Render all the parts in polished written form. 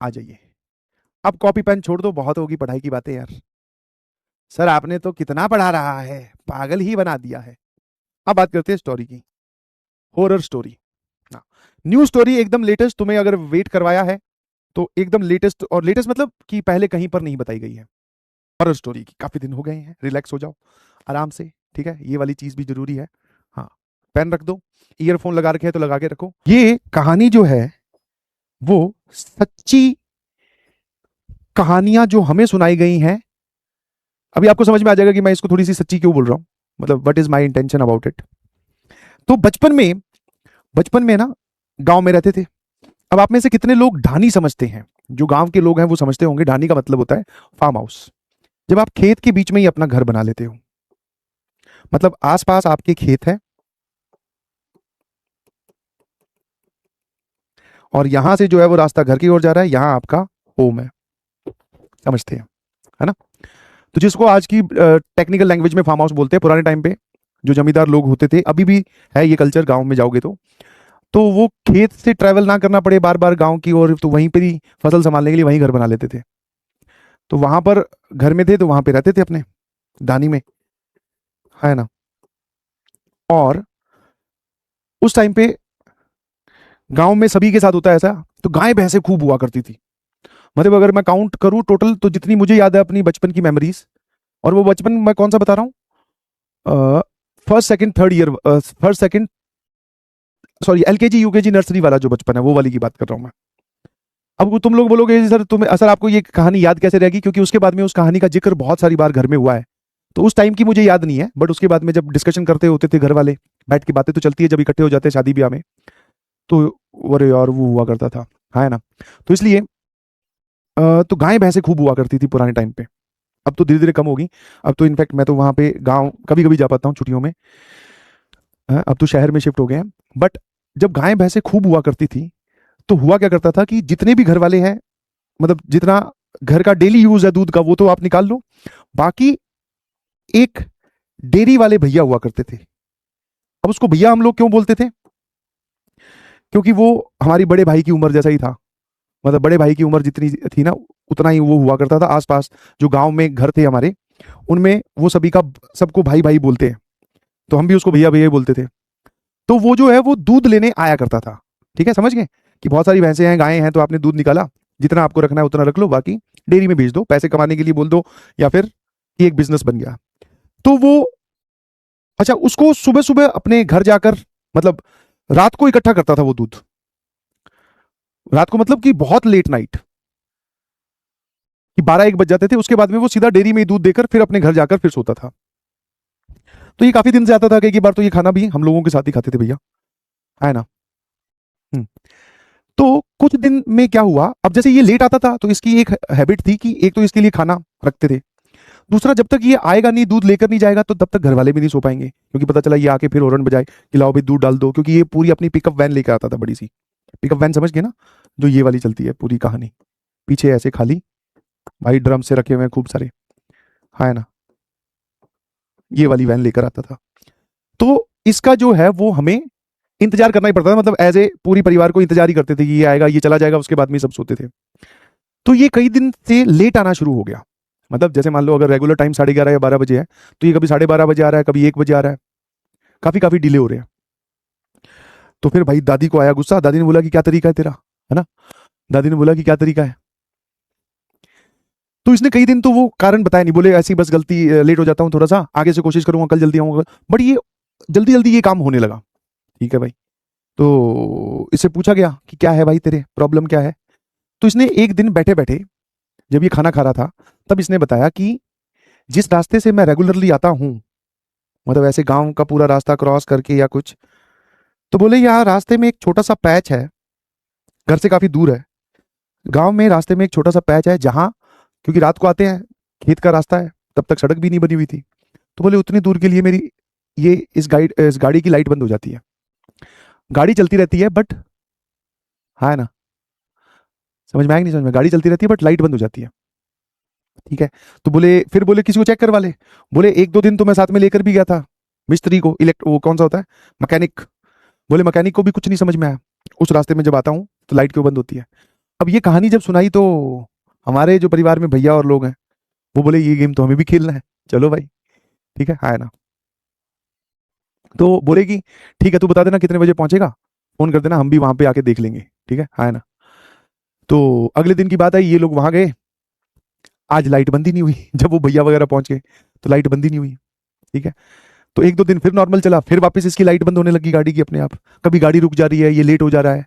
आ जाइए। अब copy pen छोड़ दो, बहुत होगी पढ़ाई की बातें यार। सर आपने तो कितना पढ़ा रहा है, पागल ही बना दिया है। अब बात करते हैं स्टोरी की, हॉरर स्टोरी। हाँ, न्यू स्टोरी एकदम लेटेस्ट, तुम्हें अगर वेट करवाया है तो एकदम लेटेस्ट, और लेटेस्ट मतलब कि पहले कहीं पर नहीं बताई गई है। हॉरर स्टोरी की काफी दिन हो गए हैं, रिलैक्स हो जाओ आराम से, ठीक है। ये वाली चीज भी जरूरी है। हाँ, पेन रख दो, ईयरफोन लगा रखे हैं तो लगा के रखो। ये कहानी जो है वो सच्ची कहानियां जो हमें सुनाई गई हैं। अभी आपको समझ में आ जाएगा कि मैं इसको थोड़ी सी सच्ची क्यों बोल रहा हूं, मतलब what is my intention about it. तो बचपन में ना गांव में रहते थे। अब आप में से कितने लोग ढानी समझते हैं? जो गांव के लोग हैं वो समझते होंगे, ढानी का मतलब होता है फार्म हाउस। जब आप खेत के बीच में ही अपना घर बना लेते हो, मतलब आसपास आपके खेत है और यहां से जो है वो रास्ता घर की ओर जा रहा है, यहां आपका होम है। समझते हैं, है ना? तो जिसको आज की टेक्निकल लैंग्वेज में फार्म हाउस बोलते हैं, पुराने टाइम पे जो जमींदार लोग होते थे, अभी भी है ये कल्चर, गांव में जाओगे तो वो खेत से ट्रैवल ना करना पड़े बार बार गांव की ओर, तो वहीं पर ही फसल संभालने के लिए वहीं घर बना लेते थे। तो वहां पर घर में थे तो वहां पे रहते थे अपने दानी में, है ना? और उस टाइम पे गांव में सभी के साथ होता है ऐसा, तो गाय भैंसे खूब हुआ करती थी। मतलब अगर मैं काउंट करूं टोटल, तो जितनी मुझे याद है अपनी बचपन की मेमोरीज, और वो बचपन मैं कौन सा बता रहा हूँ, first second third year, first second, sorry LKG UKG nursery वाला जो बचपन है वो वाली की बात कर रहा हूँ मैं। अब तुम लोग बोलोगे सर तुम्हें, सर आपको ये कहानी याद कैसे रहेगी, क्योंकि उसके बाद में उस कहानी का जिक्र बहुत सारी बार घर में हुआ है। तो उस टाइम की मुझे याद नहीं है, बट उसके बाद में जब डिस्कशन करते होते थे घर वाले बैठ के, बातें तो चलती है जब इकट्ठे हो जाते हैं शादी ब्याह में, तो अरे यार वो हुआ करता था, है ना? तो इसलिए तो गाय भैंसे खूब हुआ करती थी पुराने टाइम पे। अब तो धीरे धीरे कम होगी। अब तो इनफैक्ट मैं तो वहां पे गांव कभी कभी जा पाता हूँ छुट्टियों में। अब तो शहर में शिफ्ट हो गए हैं। बट जब गाय भैंसे खूब हुआ करती थी, तो हुआ क्या करता था कि जितने भी घर वाले हैं, मतलब जितना घर का डेली यूज है दूध का वो तो आप निकाल लो, बाकी एक डेयरी वाले भैया हुआ करते थे। अब उसको भैया हम लोग क्यों बोलते थे? क्योंकि वो हमारी बड़े भाई की उम्र जैसा ही था। मतलब बड़े भाई की उम्र जितनी थी ना, उतना ही वो हुआ करता था। आसपास जो गांव में घर थे हमारे, उनमें वो सभी का, सबको भाई भाई बोलते हैं, तो हम भी उसको भैया भैया बोलते थे। तो वो जो है वो दूध लेने आया करता था। ठीक है, समझ गए कि बहुत सारी भैंसे हैं गायें हैं, तो आपने दूध निकाला, जितना आपको रखना है उतना रख लो, बाकी डेयरी में भेज दो, पैसे कमाने के लिए बोल दो, या फिर ये एक बिजनेस बन गया। तो वो, अच्छा, उसको सुबह सुबह अपने घर जाकर, मतलब रात को इकट्ठा करता था वो दूध। रात को मतलब कि बहुत लेट नाइट, कि 12-1 बज जाते थे, उसके बाद में वो सीधा डेयरी में ही दूध देकर फिर अपने घर जाकर फिर सोता था। तो ये काफी दिन से आता था, कई बार तो ये खाना भी हम लोगों के साथ ही खाते थे भैया, है ना? हम्म। तो कुछ दिन में क्या हुआ, अब जैसे ये लेट आता था तो इसकी एक हैबिट थी कि एक तो इसके लिए खाना रखते थे, दूसरा जब तक ये आएगा नहीं, दूध लेकर नहीं जाएगा, तो तब तक घर वाले भी नहीं सो पाएंगे, क्योंकि पता चला ये आके फिर हॉर्न बजाए कि लाओ भाई दूध डाल दो, क्योंकि ये पूरी अपनी पिकअप वैन लेकर आता था, बड़ी सी पिकअप वैन, समझ गए ना? जो ये वाली चलती है पूरी कहानी, पीछे ऐसे खाली भाई ड्रम से रखे हुए हैं खूब सारे, है ना? ये वाली वैन लेकर आता था। तो इसका जो है वो हमें इंतजार करना ही पड़ता था, मतलब एज ए पूरी परिवार को इंतजार ही करते थे कि ये आएगा ये चला जाएगा, उसके बाद में सब सोते थे। तो ये कई दिन से लेट आना शुरू हो गया। मतलब जैसे मान लो अगर रेगुलर टाइम 11:30 या 12 बजे है, तो ये कभी 12:30 बजे आ रहा है, कभी 1 बजे आ रहा है, काफी काफी डिले हो रहे हैं। तो फिर भाई दादी को आया गुस्सा, दादी ने बोला कि क्या तरीका है तेरा, है ना? दादी ने बोला कि क्या तरीका है? तो इसने कई दिन तो वो कारण बताया नहीं, बोले ऐसी बस गलती, लेट हो जाता हूँ थोड़ा सा, आगे से कोशिश करूंगा, कल जल्दी आऊंगा। बट ये जल्दी जल्दी ये काम होने लगा। ठीक है भाई। तो इससे पूछा गया कि क्या है भाई तेरे प्रॉब्लम क्या है? तो इसने एक दिन बैठे बैठे, जब ये खाना खा रहा था, तब इसने बताया कि जिस रास्ते से मैं रेगुलरली आता हूँ, मतलब ऐसे गांव का पूरा रास्ता क्रॉस करके या कुछ, तो बोले यहाँ रास्ते में एक छोटा सा पैच है, घर से काफी दूर है, गांव में रास्ते में एक छोटा सा पैच है जहां, क्योंकि रात को आते हैं, खेत का रास्ता है, तब तक सड़क भी नहीं बनी हुई थी, तो बोले उतनी दूर के लिए मेरी ये इस गाड़ी की लाइट बंद हो जाती है। गाड़ी चलती रहती है बट, हाँ ना, समझ में आया कि नहीं समझ में? गाड़ी चलती रहती है बट लाइट बंद हो जाती है। ठीक है। तो बोले, फिर बोले किसी को चेक करवा ले। बोले 1-2 दिन तो मैं साथ में लेकर भी गया था मिस्त्री को, इलेक्ट वो कौन सा होता है, मैकेनिक। बोले मैकेनिक को भी कुछ नहीं समझ में आया, उस रास्ते में जब आता हूँ तो लाइट क्यों बंद होती है। अब ये कहानी जब सुनाई तो हमारे जो परिवार में भैया और लोग हैं वो बोले ये गेम तो हमें भी खेलना है, चलो भाई ठीक है ना। तो बोलेगी ठीक है, तू बता देना कितने बजे पहुंचेगा, फोन कर देना, हम भी वहां पे आके देख लेंगे, ठीक है ना। तो अगले दिन की बात है, ये लोग वहां गए, आज लाइट बंद ही नहीं हुई जब वो भैया वगैरह पहुंच गए तो लाइट बंद ही नहीं हुई, ठीक है। तो एक दो दिन फिर नॉर्मल चला, फिर वापस इसकी लाइट बंद होने लगी गाड़ी की अपने आप, कभी गाड़ी रुक जा रही है, ये लेट हो जा रहा है,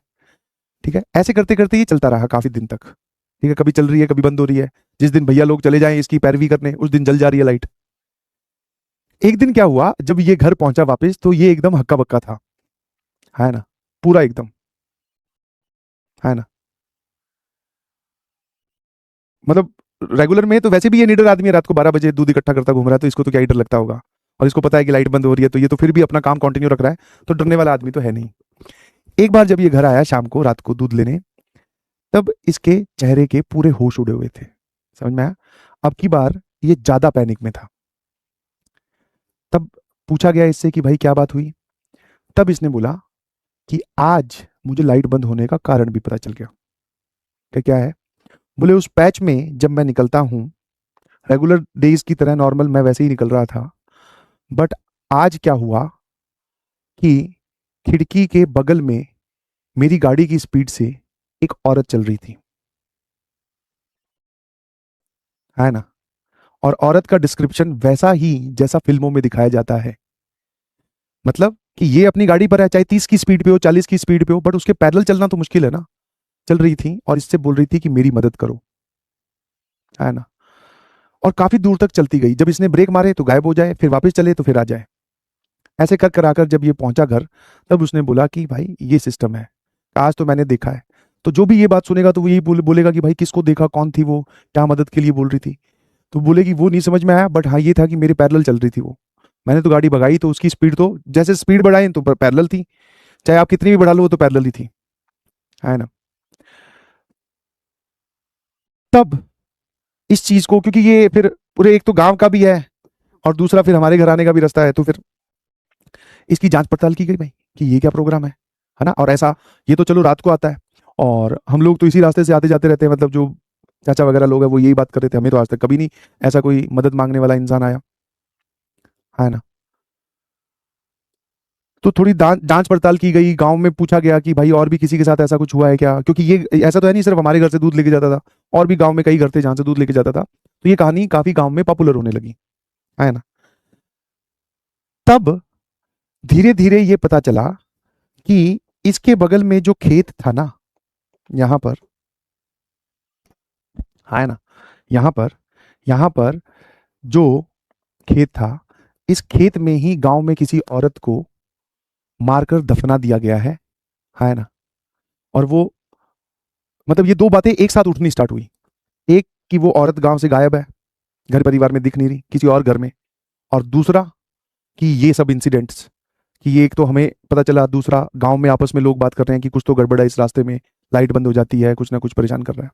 ठीक है। ऐसे करते करते ये चलता रहा काफी दिन तक, ठीक है, कभी चल रही है कभी बंद हो रही है। जिस दिन भैया लोग चले जाएं इसकी पैरवी करने, उस दिन जल जा रही है लाइट। एक दिन क्या हुआ, जब ये घर पहुंचा वापस तो ये एकदम हक्का बक्का था, है ना, पूरा एकदम, है ना। मतलब रेगुलर में तो वैसे भी ये निडर आदमी है, रात को 12 बजे दूध इकट्ठा करता घूम रहा है, तो इसको तो क्या ही डर लगता होगा। और इसको पता है कि लाइट बंद हो रही है, तो ये तो फिर भी अपना काम कंटिन्यू रख रहा है, तो डरने वाला आदमी तो है नहीं। एक बार जब ये घर आया शाम को, रात को दूध लेने, तब इसके चेहरे के पूरे होश उड़े हुए थे, समझ में आया। अब की बार ये ज्यादा पैनिक में था। तब पूछा गया इससे कि भाई क्या बात हुई, तब इसने बोला कि आज मुझे लाइट बंद होने का कारण भी पता चल गया। क्या है, बोले उस पैच में जब मैं निकलता हूं, रेगुलर डेज की तरह नॉर्मल मैं वैसे ही निकल रहा था, बट आज क्या हुआ कि खिड़की के बगल में मेरी गाड़ी की स्पीड से एक औरत चल रही थी, है ना। और औरत का डिस्क्रिप्शन वैसा ही जैसा फिल्मों में दिखाया जाता है, मतलब कि ये अपनी गाड़ी पर है, चाहे 30 की स्पीड पे हो 40 की स्पीड पे हो, बट उसके पैदल चलना तो मुश्किल है ना। चल रही थी और इससे बोल रही थी कि मेरी मदद करो, है ना। और काफी दूर तक चलती गई, जब इसने ब्रेक मारे तो गायब हो जाए, फिर वापस चले तो फिर आ जाए। ऐसे कर कर आकर जब ये पहुंचा घर, तब उसने बोला कि भाई ये सिस्टम है, आज तो मैंने देखा है। तो जो भी ये बात सुनेगा तो वो यही बोलेगा कि भाई किसको देखा, कौन थी वो, क्या मदद के लिए बोल रही थी। तो बोलेगी वो नहीं समझ में आया, बट हाँ ये था कि मेरे पैरेलल चल रही थी वो, मैंने तो गाड़ी भगाई तो उसकी स्पीड तो जैसे स्पीड बढ़ाई तो पैरेलल थी, चाहे आप कितनी भी बढ़ा लो वो तो पैरेलल ही थी, है ना। तब इस चीज को, क्योंकि ये फिर पूरे एक तो गांव का भी है और दूसरा फिर हमारे घर आने का भी रास्ता है, तो फिर इसकी जांच पड़ताल की गई भाई कि ये क्या प्रोग्राम है ना। और ऐसा, ये तो चलो रात को आता है, और हम लोग तो इसी रास्ते से आते जाते रहते हैं, मतलब जो चाचा वगैरह लोग हैं वो यही बात कर रहे थे, हमें तो आज तक कभी नहीं ऐसा कोई मदद मांगने वाला इंसान आया, है ना। तो थोड़ी जांच पड़ताल की गई, गांव में पूछा गया कि भाई और भी किसी के साथ ऐसा कुछ हुआ है क्या, क्योंकि ये ऐसा तो है नहीं सिर्फ हमारे घर से दूध लेके जाता था, और भी गांव में कई घर थे जहां से दूध लेके जाता था, तो ये कहानी काफी गांव में पॉपुलर होने लगी, है ना। तब धीरे धीरे ये पता चला कि इसके बगल में जो खेत था ना, यहाँ पर, है ना, यहाँ पर जो खेत था, इस खेत में ही गांव में किसी औरत को मारकर दफना दिया गया है ना। और वो, मतलब ये दो बातें एक साथ उठनी स्टार्ट हुई, एक कि वो औरत गांव से गायब है, घर परिवार में दिख नहीं रही, किसी और घर में, और दूसरा कि ये सब इंसिडेंट्स, कि ये एक तो हमें पता चला, दूसरा गांव में आपस में लोग बात कर रहे हैं कि कुछ तो गड़बड़ है इस रास्ते में, लाइट बंद हो जाती है, कुछ ना कुछ परेशान कर रहा है।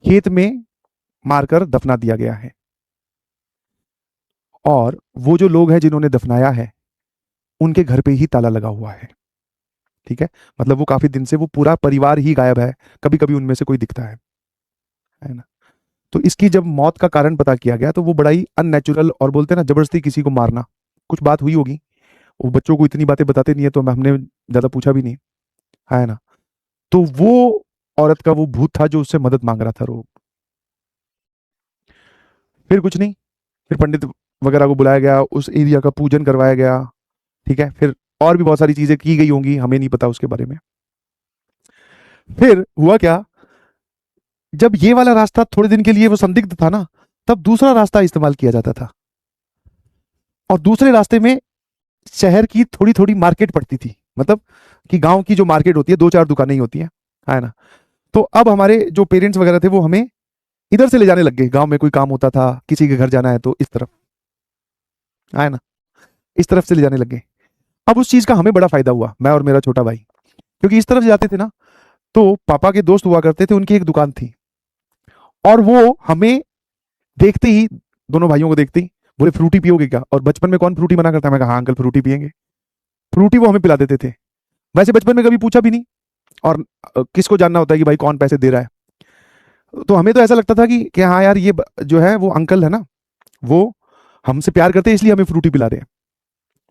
खेत में मारकर दफना दिया गया है, और वो जो लोग हैं जिन्होंने दफनाया है उनके घर पे ही ताला लगा हुआ है, ठीक है। मतलब वो काफी दिन से वो पूरा परिवार ही गायब है, कभी कभी उनमें से कोई दिखता है ना। तो इसकी जब मौत का कारण पता किया गया तो वो बड़ा ही अननेचुरल, और बोलते हैं ना जबरदस्ती किसी को मारना, कुछ बात हुई होगी, वो बच्चों को इतनी बातें बताते नहीं है तो हमने ज्यादा पूछा भी नहीं, है ना। तो वो औरत का वो भूत था जो उससे मदद मांग रहा था रोग। फिर कुछ नहीं, फिर पंडित वगैरह को बुलाया गया, उस एरिया का पूजन करवाया गया, ठीक है। फिर और भी बहुत सारी चीजें की गई होंगी, हमें नहीं पता उसके बारे में। फिर हुआ क्या, जब ये वाला रास्ता थोड़े दिन के लिए वो संदिग्ध था ना, तब दूसरा रास्ता इस्तेमाल किया जाता था, और दूसरे रास्ते में शहर की थोड़ी थोड़ी मार्केट पड़ती थी, मतलब कि गांव की जो मार्केट होती है, दो चार दुकानें ही होती है ना। तो अब हमारे जो पेरेंट्स वगैरह थे वो हमें इधर से ले जाने लग गए, गांव में कोई काम होता था, किसी के घर जाना है तो इस तरफ, है ना, इस तरफ से ले जाने लग गए। अब उस चीज का हमें बड़ा फायदा हुआ, मैं और मेरा छोटा भाई, क्योंकि इस तरफ जाते थे ना, तो पापा के दोस्त हुआ करते थे, उनकी एक दुकान थी, और वो हमें देखते ही, दोनों भाइयों को देखते ही बोले फ्रूटी पियोगे क्या, और बचपन में कौन फ्रूटी मना करता है, मैं कहा हाँ अंकल फ्रूटी पियेंगे, फ्रूटी वो हमें पिला देते थे। वैसे बचपन में कभी पूछा भी नहीं, और किसको जानना होता है कि भाई कौन पैसे दे रहा है। तो हमें तो ऐसा लगता था कि हाँ यार ये जो है वो अंकल है ना, वो हमसे प्यार करते हैं इसलिए हमें फ्रूटी पिला रहे हैं।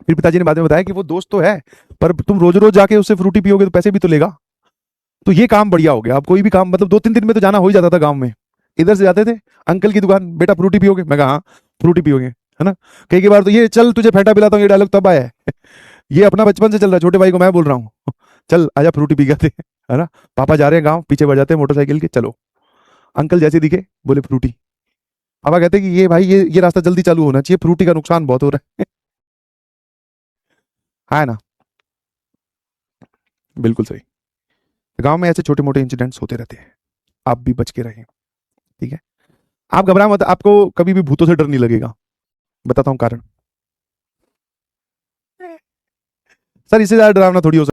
फिर पिताजी ने बाद में बताया कि वो दोस्त तो है, पर तुम रोज रोज जाके उससे फ्रूटी पियोगे तो पैसे भी तो लेगा। तो ये काम बढ़िया हो गया। अब कोई भी काम मतलब 2-3 दिन में तो जाना हो ही जाता था गाँव में। इधर से जाते थे अंकल की दुकान, बेटा फ्रूटी पियोगे, मैं कहा हाँ फ्रूटी पियोगे, है ना। कई बार तो ये चल तुझे फेंटा पिलाता हूँ, ये डायलॉग तब आया है। ये अपना बचपन से चल रहा है, छोटे भाई को मैं बोल रहा हूँ चल आजा फ्रूटी पी गए, है ना। पापा जा रहे हैं गाँव, पीछे बढ़ जाते हैं मोटरसाइकिल के, चलो। अंकल जैसे दिखे बोले फ्रूटी। पापा कहते कि ये भाई ये रास्ता जल्दी चालू होना चाहिए, फ्रूटी का नुकसान बहुत हो रहा है। है ना, बिल्कुल सही। गांव में ऐसे छोटे मोटे इंसिडेंट्स होते रहते हैं, आप भी बच के रहें, ठीक है। आप घबरा मत, आपको कभी भी भूतों से डर नहीं लगेगा। बताता हूँ कारण। सर इससे ज्यादा डरावना थोड़ी हो